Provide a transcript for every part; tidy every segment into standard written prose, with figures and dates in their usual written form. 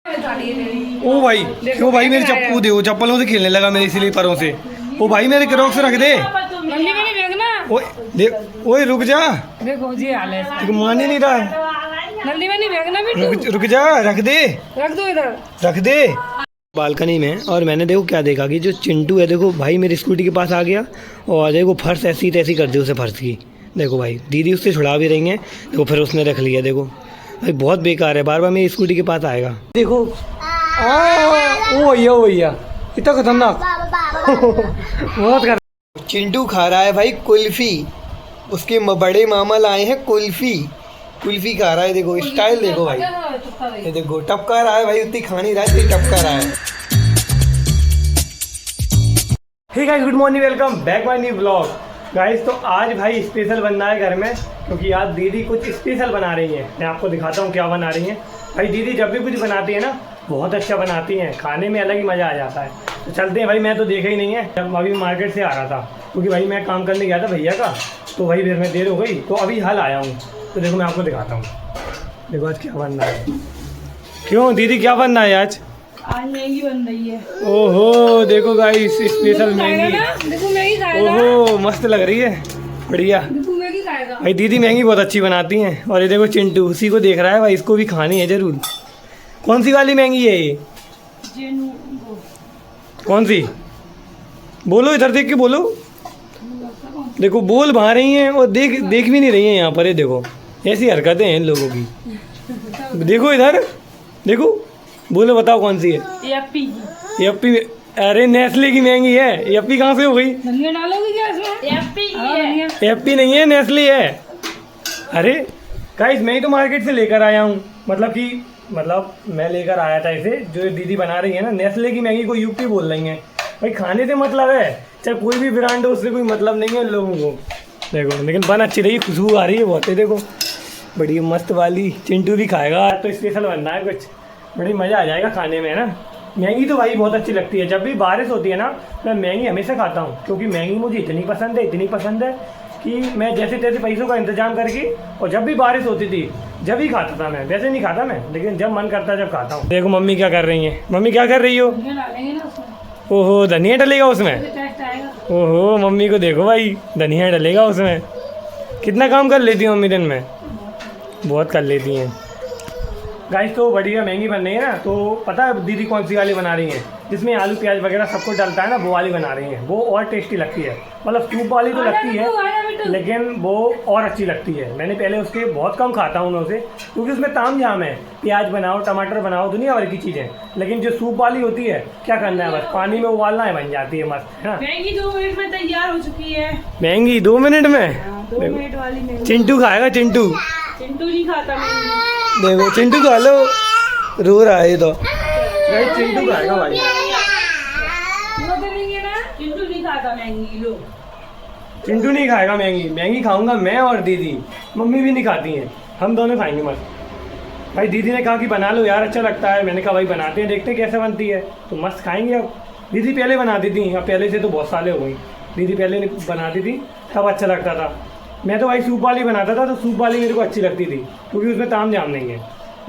ओ भाई क्यों भाई मेरी चप्पू दे, चप्पलों से खेलने लगा मेरे स्लीपरों से। ओ भाई मेरे क्रॉक्स रख दे। ओए ओए रुक जा, देखो जी हाल है, मान ही नहीं रहा है। नल्ली में नहीं फेंकना बिट्टू, रुक जा, रख दे, रख दो इधर, रख दे। बालकनी में और मैंने देखो क्या देखा कि जो चिंटू है देखो भाई मेरी स्कूटी के पास आ गया और देखो फर्श ऐसी तैसी कर दी उसे फर्श की। देखो भाई दीदी उससे छुड़ा भी रही हैं, देखो फिर उसने रख लिया। देखो भाई बहुत बेकार है, बार बार मेरी स्कूटी के पास आएगा। देखो ओ भैया इतना खतरनाक बहुत कर। चिंटू खा रहा है भाई कुल्फी, उसके बड़े मामा लाए हैं कुल्फी, कुल्फी खा रहा है। देखो स्टाइल देखो भाई, ये देखो टपका रहा है भाई, उतनी खा नहीं रहा है, इतनी टपका रहा है। Hey guys, good morning, welcome back my new blog. Guys तो आज भाई स्पेशल बनना है घर में, क्योंकि आज दीदी कुछ स्पेशल बना रही हैं। मैं आपको दिखाता हूँ क्या बना रही हैं। भाई दीदी जब भी कुछ बनाती है ना बहुत अच्छा बनाती हैं, खाने में अलग ही मज़ा आ जाता है। तो चलते हैं भाई, मैं तो देखा ही नहीं है, जब अभी मार्केट से आ रहा था, क्योंकि भाई मैं काम करने गया था भैया का, तो भाई फिर मैं देर हो गई, तो अभी हाल आया हूँ। तो देखो मैं आपको दिखाता हूँ, देखो आज क्या बनना है। क्यों दीदी क्या बनना है आज? आज मैगी बन रही है। ओहो देखो गाइस स्पेशल मैगी, देखो मैगी खाएगा, ओहो मस्त लग रही है, बढ़िया। देखो मैगी खाएगा भाई दीदी मैगी बहुत अच्छी बनाती हैं। और ये देखो चिंटू उसी को देख रहा है भाई, इसको भी खानी है जरूर। कौन सी वाली मैगी है ये? कौन सी? बोलो, इधर देख के बोलो। देखो बोल भा रही हैं और देख भी नहीं रही हैं यहाँ पर। ये देखो ऐसी हरकतें हैं इन लोगों की। देखो इधर देखो, बोलो बताओ कौन सी है? यप्पी की। यप्पी? अरे नेस्ले की मैगी है, यप्पी कहाँ से हो गई? धनिया डालोगी क्या इसमें? यप्पी की है। यप्पी नहीं है, नेस्ले है। अरे गाइस मैं ही तो मार्केट से लेकर आया हूँ, मतलब मैं लेकर आया था इसे, जो दीदी बना रही है ना नेस्ले की मैगी को यूपी बोल रही हैं। भाई खाने से मतलब है, चाहे कोई भी ब्रांड हो उससे कोई मतलब नहीं है लोगों को। देखो लेकिन बन अच्छी रही, खुशबू आ रही है बहुत है। देखो बड़ी मस्त वाली, चिंटू भी खाएगा। तो स्पेशल बनना है कुछ, बड़ी मज़ा आ जाएगा खाने में, है ना। मैगी तो भाई बहुत अच्छी लगती है, जब भी बारिश होती है ना मैं मैगी हमेशा खाता हूँ, क्योंकि मैगी मुझे इतनी पसंद है कि मैं जैसे तैसे पैसों का इंतजाम करके, और जब भी बारिश होती थी जब ही खाता था मैं, वैसे नहीं खाता मैं, लेकिन जब मन करता है जब खाता हूँ। देखो मम्मी क्या कर रही हैं, मम्मी क्या कर रही हो? ओहो धनिया डलेगा उसमें। ओहो मम्मी को देखो भाई, धनिया डलेगा उसमें। कितना काम कर लेती हैं मम्मी दिन में? बहुत कर लेती हैं। गाइस तो बढ़िया महंगी बन रही है ना, तो पता है दीदी कौन सी वाली बना रही हैं, जिसमें आलू प्याज वगैरह सब कुछ डलता है ना, वो वाली बना रही हैं। वो और टेस्टी लगती है, मतलब सूप वाली तो लगती है लेकिन वो और अच्छी लगती है। मैंने पहले उसके बहुत कम खाता हूँ मैं उसे, क्योंकि उसमें ताम झाम है, प्याज बनाओ टमाटर बनाओ दुनिया भर की चीज़ें। लेकिन जो सूप वाली होती है क्या करना है, बस पानी में उबालना है, बन जाती है मस्त, है ना। मैगी 2 मिनट में तैयार हो चुकी है। महंगी 2 मिनट में? 2 मिनट वाली मैगी। चिंटू खाएगा, चिंटू नहीं खाता मैगी। देखो चिंटू खा लो, रो रहा है तो चिंटू खाएगा भाई। चिंटू नहीं खाता मैगी। लो चिंटू नहीं खाएगा मैगी, मैगी खाऊंगा मैं और दीदी, मम्मी भी नहीं खाती हैं, हम दोनों खाएंगे मस्त। भाई दीदी ने कहा कि बना लो यार अच्छा लगता है, मैंने कहा भाई बनाते हैं, देखते हैं कैसे बनती है, तो मस्त खाएंगे। अब दीदी पहले बनाती थी, अब पहले से तो बहुत सालें हो गई, दीदी पहले बनाती थी तब अच्छा लगता था। मैं तो भाई सूप वाली बनाता था, तो सूप वाली मेरे को अच्छी लगती थी, क्योंकि उसमें ताम झाम नहीं है।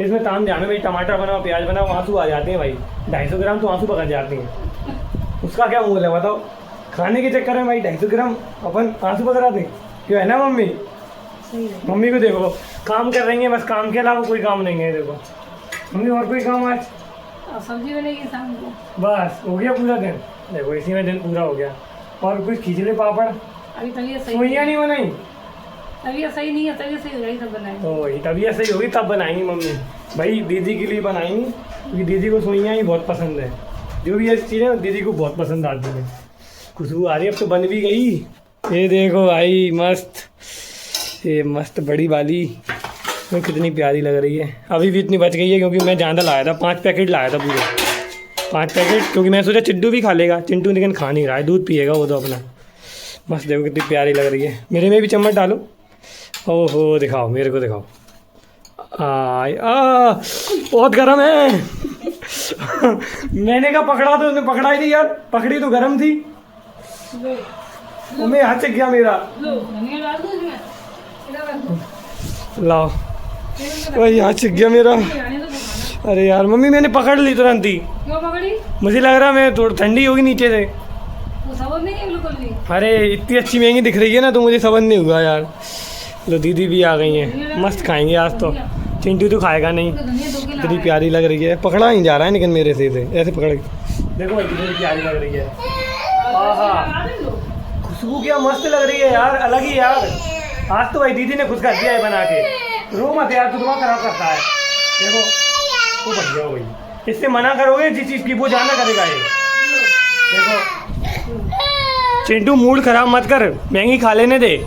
इसमें ताम झाम है भाई, टमाटर बनाओ प्याज बनाओ आंसू आ जाते हैं भाई, 250 ग्राम तो आंसू पकड़ जाते हैं। उसका क्या मूल है बताओ, खाने के चक्कर में भाई 250 ग्राम अपन आंसू पकड़ाते हैं, क्यों, है ना मम्मी? मम्मी को देखो काम कर रही है, बस काम के अलावा कोई काम नहीं है। देखो मम्मी और कोई काम आज? सब्जी बनेगी शाम को, बस हो गया पूरा दिन। देखो इसी में दिन पूरा हो गया। और कुछ खिचड़े पापड़? अभी तबीयत सही नहीं बनाई? तबीयत सही नहीं है, तबीयत सही हो गई तब बनाएंगे। तो वही तबीयत सही होगी तब बनाएंगी मम्मी। भाई दीदी के लिए बनाएंगी, क्योंकि दीदी को सुइयाँ ही बहुत पसंद है, जो भी ऐसी चीज़ें दीदी को बहुत पसंद आती है। खुशबू आ रही है, अब तो बन भी गई। ये देखो भाई मस्त, ये मस्त बड़ी वाली तो कितनी प्यारी लग रही है। अभी भी इतनी बच गई है, क्योंकि मैं ज़्यादा लाया था, 5 पैकेट लाया था पूरे 5 पैकेट, क्योंकि मैं सोचा चिंटू भी खा लेगा। चिंटू लेकिन खा नहीं रहा है, दूध पिएगा वो तो अपना। मस्त देखो कितनी प्यारी लग रही है। मेरे में भी चम्मच डालो। ओहो दिखाओ, मेरे को दिखाओ। बहुत गर्म है। मैंने कहा पकड़ा तो उसने पकड़ा ही नहीं यार, पकड़ी तो गर्म थी। वो मेरे हाथ से गया मेरा। लाओ वही हाथ से गया मेरा। अरे यार मम्मी मैंने पकड़ ली तुरंत ही। क्यों पकड़ी? मुझे लग रहा मैं थोड़ी ठंडी होगी नीचे से। वो समझ नहीं है बिल्कुल भी। अरे इतनी अच्छी महंगी दिख रही है ना तो मुझे समझ नहीं हुआ यार। लो दीदी भी आ गई हैं, मस्त खाएंगे आज तो। चिंटू तो खाएगा नहीं, तो धनिया धो के ला इतनी रहा प्यारी लग रही है। पकड़ा नहीं जा रहा है लेकिन मेरे से इसे ऐसे पकड़ के। देखो भाई कितनी प्यारी लग रही है। आहा लगा दे लो। खुशबू क्या मस्त लग रही है यार, अलग ही यार। आज तो भाई दीदी ने खुश कर दिया है बना के। रो मत यार, तू दिमाग खराब करता है। देखो वो बढ़िया हो गई। इससे मना करोगे जिस चीज़ की वो जाना करेगा ये। देखो चिंटू मूड खराब मत कर, महंगी खा लेने दे,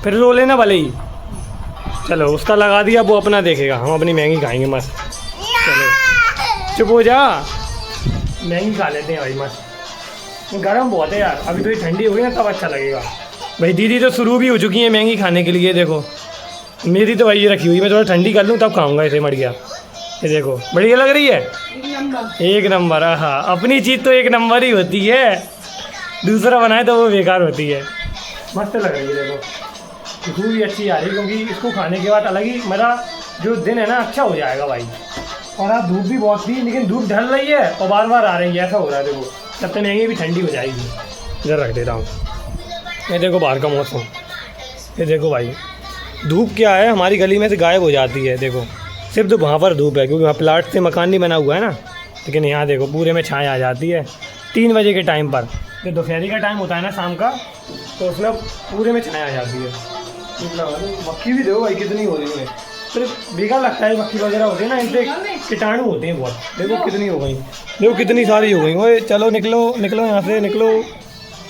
फिर रो लेना भले ही। चलो उसका लगा दिया, वो अपना देखेगा, हम अपनी महंगी खाएंगे मस्त। चलो चुप हो जा, महंगी खा लेते हैं भाई मस्त। गर्म बहुत है यार, अभी तो ये ठंडी होगी ना तब अच्छा लगेगा। भाई दीदी तो शुरू भी हो चुकी है महंगी खाने के लिए। देखो मेरी तो भाई ये रखी हुई, मैं थोड़ा ठंडी कर लूँ तब खाऊंगा इसे। मर गया ये, देखो बढ़िया लग रही है, एक नंबर। एक नंबर। हाँ अपनी चीज़ तो एक नंबर ही होती है, दूसरा बनाए तो वो बेकार होती है। मस्त लग रही है देखो, खुशबू भी अच्छी आ रही है क्योंकि इसको खाने के बाद अलग ही मेरा जो दिन है ना अच्छा हो जाएगा भाई। और आज धूप भी बहुत थी लेकिन धूप ढल रही है और बार बार आ रही है, ऐसा हो रहा है। देखो तब तक महंगी भी ठंडी हो जाएगी। इधर रख देता हूँ। ये देखो बाहर का मौसम, ये देखो भाई धूप क्या है हमारी गली में से गायब हो जाती है। देखो सिर्फ तो वहाँ पर धूप है क्योंकि वहाँ प्लाट से मकान नहीं बना हुआ है ना, लेकिन यहाँ देखो पूरे में छाया आ जाती है 3 बजे के टाइम पर। जो दोपहरी का टाइम होता है ना शाम का, तो उसमें पूरे में छाया आ जाती है। मक्खी भी देखो भाई कितनी हो रही है, फिर बेकार लगता है। मक्खी वगैरह होती है ना, इनसे कीटाणु होते हैं बहुत। देखो कितनी हो गई, देखो कितनी सारी हो गई। ओए चलो निकलो निकलो यहाँ से निकलो।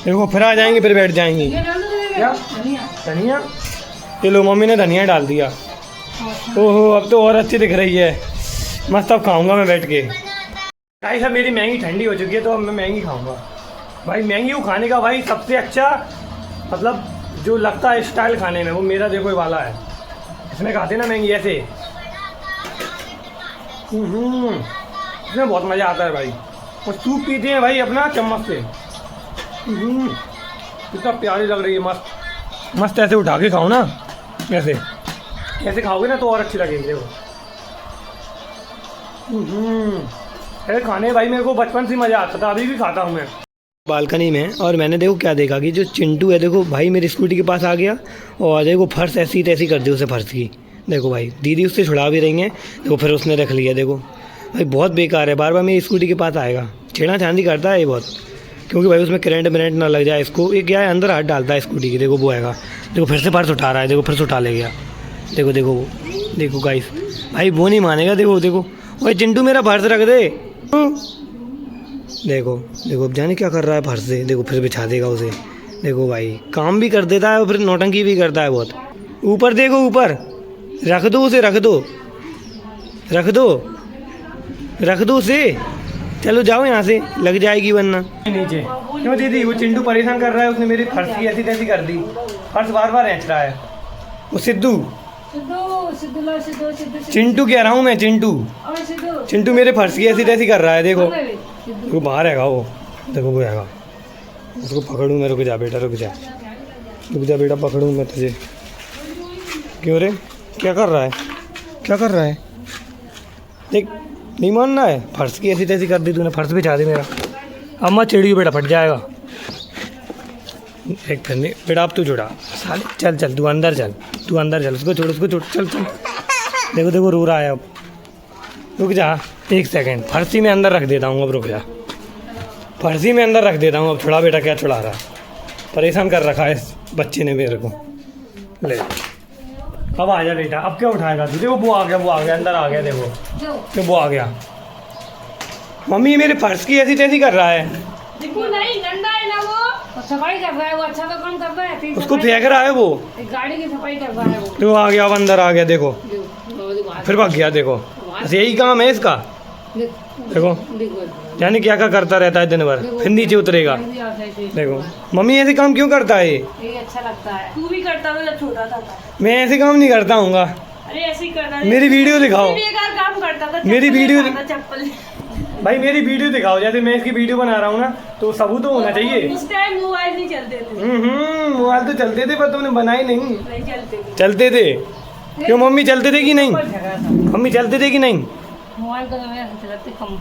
देखो फिर आ जाएंगी, फिर बैठ जाएंगी। ये डाल दो दीदी। क्या? धनिया। धनिया? ये लो मम्मी ने धनिया डाल दिया। ओहो अब तो और अच्छी दिख रही है, मस्त। अब खाऊंगा मैं बैठ के। भाई साहब मेरी महंगी ठंडी हो चुकी है तो अब मैं महंगी खाऊंगा भाई। महंगी को खाने का भाई सबसे अच्छा मतलब जो लगता है स्टाइल खाने में, वो मेरा देखो ये वाला है। इसमें खाते ना महंगी ऐसे, इसमें बहुत मज़ा आता है भाई। और सूप पीते हैं भाई अपना चम्मच से। कितना प्यारी लग रही है, मस्त मस्त। ऐसे उठा के खाओ ना, ऐसे ऐसे खाओगे ना तो और अच्छी लगेगी। देखो ऐसे खाने भाई मेरे को बचपन से मज़ा आता था, अभी भी खाता हूँ मैं। बालकनी में और मैंने देखो क्या देखा कि जो चिंटू है देखो भाई मेरी स्कूटी के पास आ गया और देखो फर्श ऐसी तैसी कर दी उसे फर्श की। देखो भाई दीदी उससे छुड़ा भी रही हैं, देखो फिर उसने रख लिया। देखो भाई बहुत बेकार है, बार बार मेरी स्कूटी के पास आएगा, छेड़ा छांदी करता है ये बहुत। क्योंकि भाई उसमें करंट वरेंट ना लग जाए इसको। ये क्या है अंदर हाथ डालता है स्कूटी की। देखो वो आएगा, देखो फिर से फर्श उठा रहा है, देखो फिर से उठा ले गया। देखो देखो देखो गाइस भाई वो नहीं मानेगा। देखो देखो भाई चिंटू मेरा फर्श रख दे। देखो देखो अब जाने क्या कर रहा है फर्श से। देखो फिर बिछा देगा उसे। देखो भाई काम भी कर देता है और फिर नौटंकी भी करता है बहुत। ऊपर देखो, ऊपर रख दो उसे, रख दो रख दो रख दो उसे। चलो जाओ यहाँ से, लग जाएगी वरना। नीचे क्यों दीदी? वो चिंटू परेशान कर रहा है, उसने मेरी फर्श की ऐसी तैसी कर दी। फर्श बार बार रेंच रहा है। वो सिद्धू चिंटू कह रहा हूँ मैं, चिंटू चिंटू मेरे फर्श की ऐसी तैसी कर रहा है। देखो वो बाहर हैगा वो, देखो वो हैगा। उसको पकड़ूँ मैं? रुक जा बेटा, रुक जा बेटा, पकड़ूँ मैं तुझे? क्यों रे, क्या कर रहा है, क्या कर रहा है? देख नहीं मानना है, फर्श की ऐसी तैसी कर दी तूने। फर्श बिछा दे मेरा। अम्मा चिड़ी बेटा, फट जाएगा। एक फिर नहीं बेटा, अब तू जुड़ा साले। चल चल तू अंदर चल, तू अंदर चल। उसको छोड़, उसको छोड़, चल चल। देखो देखो रो रहा है अब। रुक जा 1 सेकंड, फर्शी में अंदर रख देता हूँ अब। रुक जा, फर्शी में अंदर रख देता हूँ अब। छुड़ा बेटा, क्या छुड़ा रहा है? परेशान कर रखा है इस बच्चे ने मेरे को। ले अब आ जा बेटा, अब क्या उठाएगा तू? देखो वो आ गया, वो आ गया, अंदर आ गया। देखो तो वो आ गया। मम्मी मेरे फर्श की ऐसी तैसी कर रहा है। नहीं गंदा है ना वो सफाई कर रहा है, वो अच्छा तो काम कर रहा है। उसको फेंक रहा है वो, गाड़ी की सफाई कर रहा है वो। तो आ गया, अब अंदर आ गया। देखो फिर भाग गया। देखो बस यही काम है इसका। देखो यानी क्या क्या करता रहता है दिन भर, फिर नीचे उतरेगा। देखो मम्मी ऐसे काम क्यों करता है? ये अच्छा लगता है। तू भी करता था जब छोटा था। मैं ऐसे काम नहीं करता हूँ। अरे ऐसे ही करता है। मेरी वीडियो दिखाओ, काम करता था। मेरी वीडियो चप्पल भाई मेरी वीडियो दिखाओ। जैसे मैं इसकी वीडियो बना रहा हूँ ना, तो सबूत तो होना चाहिए। उस टाइम मोबाइल नहीं चलते थे। मोबाइल तो चलते थे पर तुमने बनाए नहीं। नहीं चलते थे। चलते थे क्यों मम्मी? चलते थे कि नहीं? मम्मी चलते थे कि नहीं? मोबाइल का तो मेरा चलाते कम।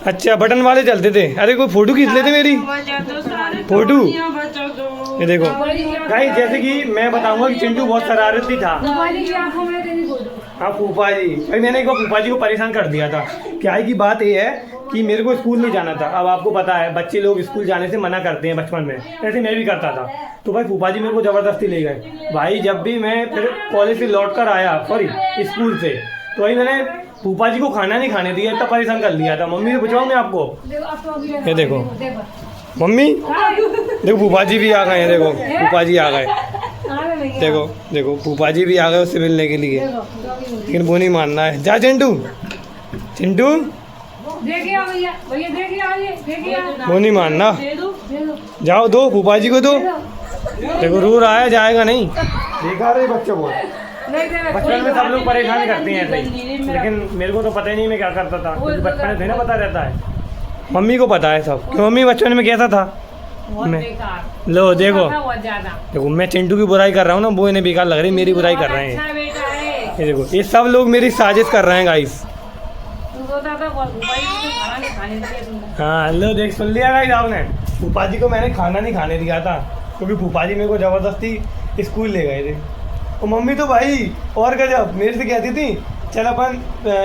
अच्छा बटन वाले चलते थे। अरे कोई फोटो खींच लेते मेरी फोटो। ये देखो गाइस, जैसे कि मैं बताऊंगा कि चिंटू बहुत शरारती था। मोबाइल की आंखों में तेरी फोटो। हाँ फूफा जी, भाई मैंने एक बार फूफा जी को परेशान कर दिया था। क्या है कि बात ये है कि मेरे को स्कूल नहीं जाना था। अब आपको पता है बच्चे लोग स्कूल जाने से मना करते हैं बचपन में, ऐसे मैं भी करता था। तो भाई फूफा जी मेरे को ज़बरदस्ती ले गए। भाई जब भी मैं फिर कॉलेज से लौट कर आया, सॉरी स्कूल से, तो भाई मैंने फूफा जी को खाना नहीं खाने दिया, इतना परेशान कर लिया था। मम्मी से पूछवाऊँ मैं आपको? देखो अब तो अभी ये देखो मम्मी, देखो फूफा जी भी आ गए हैं। देखो फूफा जी आ गए, देखो देखो फूफा जी भी आ गए उससे मिलने के लिए, लेकिन वो नहीं मानना है। जा चिंटू, चिंटू देखिए भैया, भैया देखिए आइए, देखिए वो नहीं मानना। दे दो। जाओ दो फूफा जी को दो। देखो रो रहा है, जाएगा नहीं। देखा रहे बच्चों को, बचपन में सब लोग परेशान करते हैं ऐसे ही, लेकिन मेरे को तो पता ही नहीं मैं क्या करता था, क्योंकि बचपन में थोड़ी ना पता रहता है। मम्मी को पता है सब कि मम्मी बचपन में कैसा था। मैं लो देखो देखो मैं चिंटू की बुराई कर रहा हूँ ना, वो इन्हें बेकार लग रही, मेरी बुराई कर रहे हैं। ये देखो ये सब लोग मेरी साजिश कर रहे हैं गाइस। हाँ लो देख, सुन लिया गाइस आपने? फूफा जी को मैंने खाना नहीं खाने दिया था, क्योंकि फूफा जी मेरे को ज़बरदस्ती स्कूल ले गए थे। और मम्मी तो भाई और गजब, मेरे से कहती थी चल अपन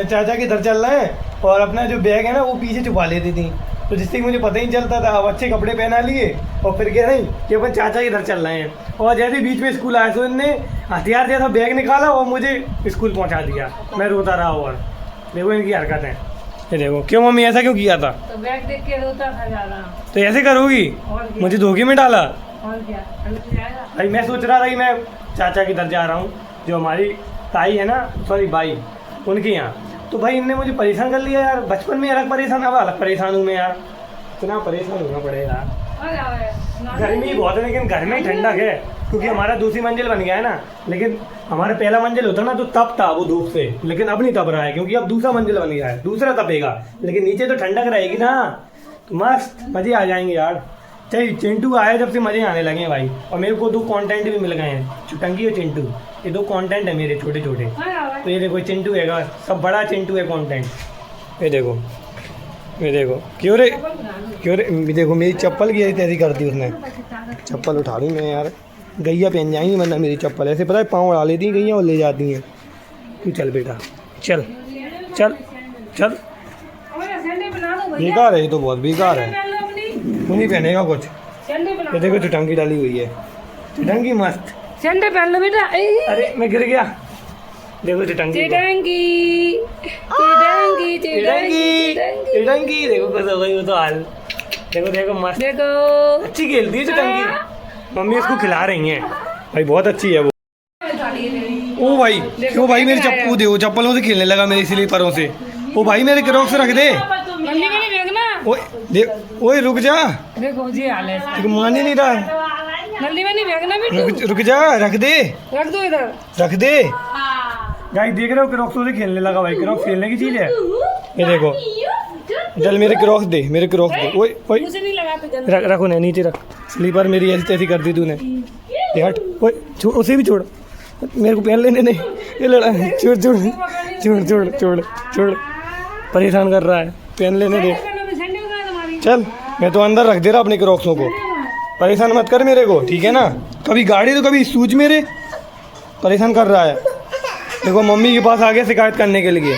चाचा के घर चल रहे हैं, और अपना जो बैग है ना वो पीछे छुपा लेती थी, तो जिससे कि मुझे पता ही नहीं चलता था। अब अच्छे कपड़े पहना लिए और फिर कह रही कि अपन चाचा के घर चल रहे हैं। और जैसे बीच में स्कूल आया तो इनने हथियार जैसा बैग निकाला और मुझे स्कूल पहुंचा दिया। मैं रोता रहा। और देखो इनकी हरकतें, ये देखो। क्यों मम्मी ऐसा क्यों किया था? तो बैग देख के रोता था ज़्यादा। तो ऐसे करोगी? और क्या? मुझे धोखे में डाला। और क्या जाएगा? भाई मैं सोच रहा था कि मैं चाचा के घर जा रहा हूँ, जो हमारी ताई है ना, सॉरी बाई, उनके यहाँ। तो भाई इनने मुझे परेशान कर लिया यार। बचपन में अलग परेशान, अब अलग परेशान हूँ मैं यार। इतना परेशान होना पड़ेगा। गर्मी बहुत है, लेकिन घर में ही ठंडक है, क्योंकि हमारा दूसरी मंजिल बन गया है ना। लेकिन हमारा पहला मंजिल होता ना तो तप था वो धूप से, लेकिन अब नहीं तप रहा है, क्योंकि अब दूसरा मंजिल बन गया है, दूसरा तपेगा, लेकिन नीचे तो ठंडक रहेगी ना। तो मस्त मज़े आ जाएंगे यार। चाहे चिंटू आया जब से मज़े आने लगे हैं भाई। और मेरे को 2 कंटेंट भी मिल गए हैं, चुटंगी और चिंटू, ये 2 कंटेंट है मेरे छोटे छोटे। तो ये देखो चिंटू है, सब बड़ा चिंटू है कंटेंट। ये देखो, ये देखो। क्यों रे देखो मेरी चप्पल की तैसी कर दी उसने। चप्पल उठा लूँ मैं यार, गैया पहन जाएंगी वरना मेरी चप्पल। ऐसे पता है पाँव उड़ा लेती हैं गैया और ले जाती हैं। तू चल बेटा, चल चल चल। बेकार है ये तो, बहुत बेकार है। तू नहीं पहनेगा कुछ। ये देखो चुटंगी डाली हुई है, चुटंगी मस्त। सैंडल पहन लो बेटा। अरे मैं गिर गया। देखो चुटंगी चुटंगी देखो कैसे हो गई वो तो हाल। देखो देखो मस्त, देखो अच्छी खेलती है चुटंगी। मम्मी इसको खिला रही हैं भाई, बहुत अच्छी है वो। ओ भाई क्यों भाई मेरी चप्पू दे, चप्पलों से खेलने लगा मेरी स्लीपरों से। ओ भाई मेरे क्रॉक्स रख दे। नल्ली में नहीं फेंकना। ओए रुक जा, देखो जी हाल है, मान ही नहीं रहा है। नल्ली में नहीं फेंकना बेटा। रुक जा, रख दे, रख दो इधर। रख दे। गाइस देख रहे हो क्रॉक्सों से खेलने लगा भाई। क्रॉक्स खेलने की चीज़ है। ये देखो, चल मेरे क्रॉक्स दे, मेरे क्रॉक्स दे। ओए ओए मुझे नहीं लगा तो जल्दी रखो ना, नीचे रख। स्लीपर मेरी ऐसी तैसी कर दी तूने। ये हट, ओए छोड़, उसे भी छोड़, मेरे को पहन लेने नहीं। ये लड़ा, छोड़ छोड़ छोड़ छोड़ छोड़ छोड़, परेशान कर रहा है, पहन लेने दे। चल मैं तो अंदर रख दे रहा अपने क्रॉक्सों को, परेशान मत कर मेरे को, ठीक है ना। कभी गाड़ी तो कभी सूझ, मेरे परेशान कर रहा है। देखो मम्मी के पास आ गया शिकायत करने के लिए।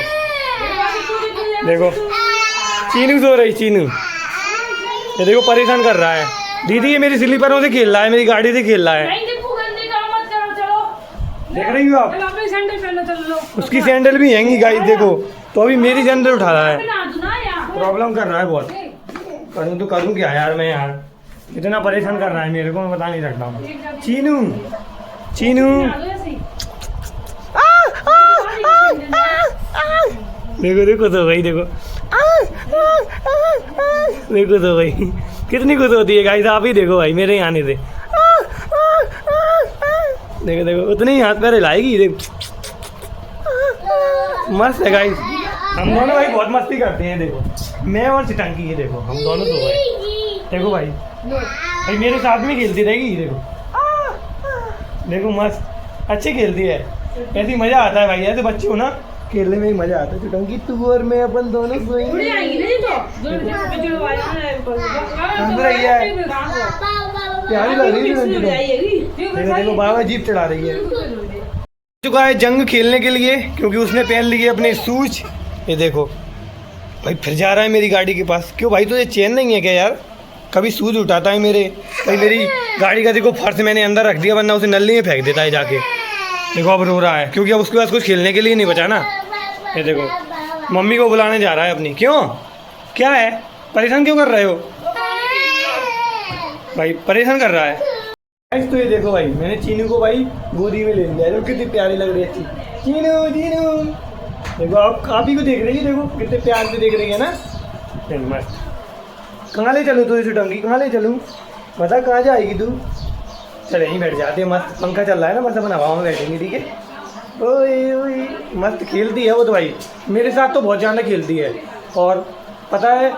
देखो चीनू सो रही, चीनू ये देखो परेशान कर रहा है। दीदी ये मेरी स्लीपरों से खेल रहा है, मेरी गाड़ी से खेल रहा है। देख रही हो आप, उसकी सैंडल भी हैंगी गाइस देखो। तो अभी मेरी सैंडल उठा रहा है, प्रॉब्लम कर रहा है बहुत। करूँ तो करूँ क्या यार मैं यार, इतना परेशान कर रहा है मेरे को, मैं बता नहीं सकता हूँ। चीनू चीनू देखो देखो तो भाई, देखो देखो तो भाई कितनी खुश होती है गाइस। आप ही देखो भाई मेरे यहाँ आने से, देखो देखो उतने ही हाथ पैर हिलाएगी। देख मस्त है गाइस, हम दोनों भाई बहुत मस्ती करते हैं। देखो मैं और चिटंकी, ये देखो हम दोनों तो भाई, देखो भाई भाई मेरे साथ में खेलती रहेगी। देखो देखो मस्त अच्छी खेलती है, ऐसी मज़ा आता है भाई। ऐसे बच्चे हो ना खेलने में ही मजा आता है चुटंकी, तू और मैं अपन दोनों उड़ सोएंगे। जाएगी ना ये तो जो जुड़वाया ना अंदर आई है। प्यारी लग रही है देखो देखो बाबा जीप चढ़ा रही है। चुका है जंग खेलने के लिए क्योंकि उसने पहन लिए अपने शूज। ये देखो भाई फिर जा रहा है मेरी गाड़ी के पास। क्यों भाई तुझे चैन नहीं है क्या यार? कभी शूज उठाता है मेरे, भाई मेरी गाड़ी का देखो फर्श मैंने अंदर रख दिया वरना उसे नल्ली में फेंक देता है जाके। देखो अब रो रहा है क्योंकि अब उसके पास कुछ खेलने के लिए नहीं बचा ना। ये देखो मम्मी को बुलाने जा रहा है अपनी। क्यों क्या है परेशान क्यों कर रहे हो भाई? परेशान कर रहा है गाइस। तो ये देखो भाई मैंने चीनू को भाई गोदी में ले लिया। देखो कितनी प्यारी लग रही है चीनू चीनू। देखो आप ही को देख रही है, देखो कितने प्यार से देख रही है ना। मस्त। कहाँ ले चलूँ तुझे चुटंकी, कहाँ ले चलूँ बता कहाँ जाएगी तू? चल यहीं बैठ जाते हैं, मस्त पंखा चल रहा है ना, बस अपन हवा में बैठेंगे ठीक है। ओए ओए मस्त खेलती है वो तो भाई, मेरे साथ तो बहुत ज़्यादा खेलती है। और पता है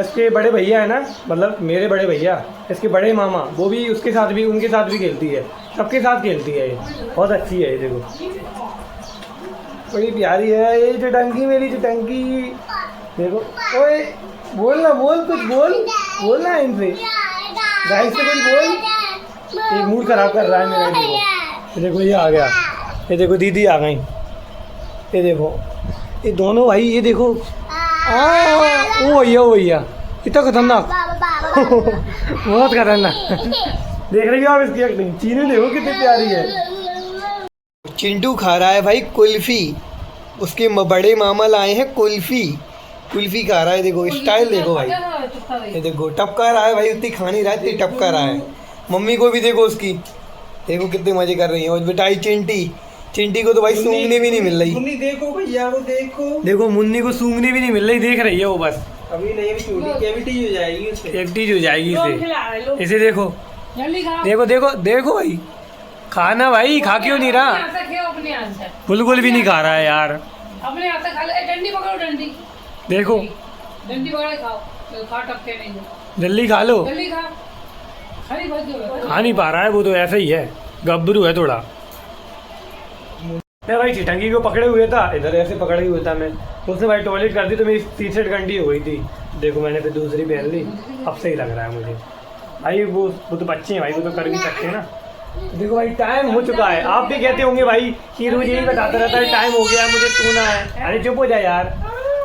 इसके बड़े भैया है ना, मतलब मेरे बड़े भैया, इसके बड़े मामा, वो भी उसके साथ भी उनके साथ भी खेलती है, सबके साथ खेलती है। ये बहुत अच्छी है ये देखो, बड़ी प्यारी है ये चुटंकी, मेरी चुटंकी। देखो ओए बोलना, बोल कुछ बोलना है इनसे, गाइस से कुछ बोल। एक मूड खराब कर रहा है मेरा। देखो ये देखो ये आ गया, ये देखो दीदी आ गई। ये देखो ये दोनों भाई, ये देखो ओ भैया इतना खतरनाक बहुत खतरनाक। देख रही हो आप इसकी एक्टिंग? चीनू देखो कितनी प्यारी है। चिंटू खा रहा है भाई कुल्फी, उसके बड़े मामा लाए हैं कुल्फी खा रहा है। देखो स्टाइल देखो भाई, ये देखो टपका रहा है भाई, उतनी खा नहीं रहा है, इतनी टपका रहा है। मम्मी को भी देखो उसकी, देखो कितने मजे कर रही है। और बेटाई चिंटी को तो भाई सूंघने भी नहीं मिल रही। मुन्नी देखो भैया को देखो मुन्नी को सूंघने भी नहीं मिल रही, देख रही है वो बस। अभी नहीं कैविटी हो जाएगी उससे, कैविटी हो जाएगी इसे। इसे देखो देखो देखो देखो भाई, खाना भाई खा क्यों नहीं रहा? बिल्कुल भी नहीं खा रहा है यार। अपने हाथ से खा ले, डंडी पकड़ो डंडी। देखो डंडी पकड़े खाओ, खा टपके नहीं दो। जल्दी खा लो। जल्दी खा, खरी बहुत जोर खा नहीं पा रहा है वो तो, ऐसा ही है, गब्बरू है थोड़ा। मैं भाई चिटंकी को पकड़े हुए था, इधर ऐसे पकड़े हुए था मैं, तो उसने भाई टॉयलेट कर दी तो मेरी टी-शर्ट गंदी हो गई थी। देखो मैंने फिर दूसरी पहन ली, अब सही लग रहा है मुझे भाई। वो तो बच्चे हैं भाई, वो तो कर नहीं सकते ना। देखो भाई टाइम हो चुका है। आप भी कहते होंगे भाई कि रोज यही बताता रहता है टाइम हो गया मुझे सोना है। अरे चुप हो जाए यार,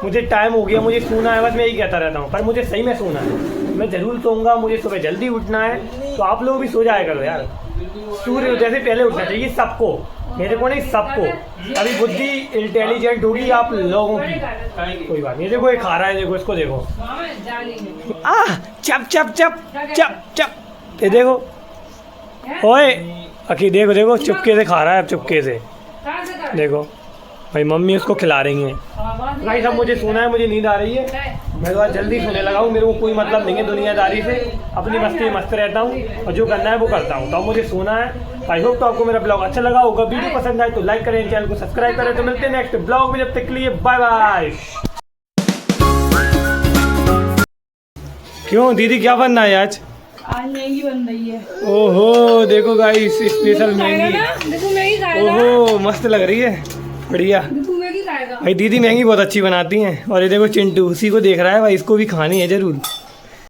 मुझे टाइम हो गया मुझे सोना है, बस मैं यही कहता रहता हूँ, पर मुझे सही में सोना है। मैं ज़रूर सोऊंगा, मुझे सुबह जल्दी उठना है। तो आप लोग भी सो जाया करो यार, सूर्योदय से पहले उठना चाहिए सबको, मेरे को नहीं सबको। अभी बुद्धि इंटेलिजेंट होगी आप लोगों की, कोई बात नहीं। देखो ये खा रहा है, देखो इसको देखो, चप चप चप चप चप। ये देखो ओए अखी, देखो देखो चुपके से खा रहा है, अब चुपके से देखो भाई। मम्मी उसको खिला रही हैं भाई। सब मुझे सोना है, मुझे नींद आ रही है, मैं तो आज जल्दी सोने लगा हूँ। मेरे को कोई मतलब नहीं है दुनियादारी से, अपनी मस्ती में मस्त रहता हूँ और जो करना है वो करता हूँ। तो अब मुझे सोना है। आई होप तो आपको मेरा ब्लॉग अच्छा लगा होगा। वीडियो पसंद आए तो लाइक करें, चैनल को सब्सक्राइब करें। तो मिलते हैं नेक्स्ट ब्लॉग में, जब तक के लिए बाय बाय। क्यों दीदी क्या बनना है आज? मैगी बन रही है। ओहो देखो गाइस स्पेशल मैगी। देखो मैगी खाएगा। ओहो मस्त लग रही है, बढ़िया। देखो मैगी खाएगा भाई दीदी मैगी बहुत अच्छी बनाती हैं। और ये देखो चिंटू उसी को देख रहा है भाई, इसको भी खानी है जरूर।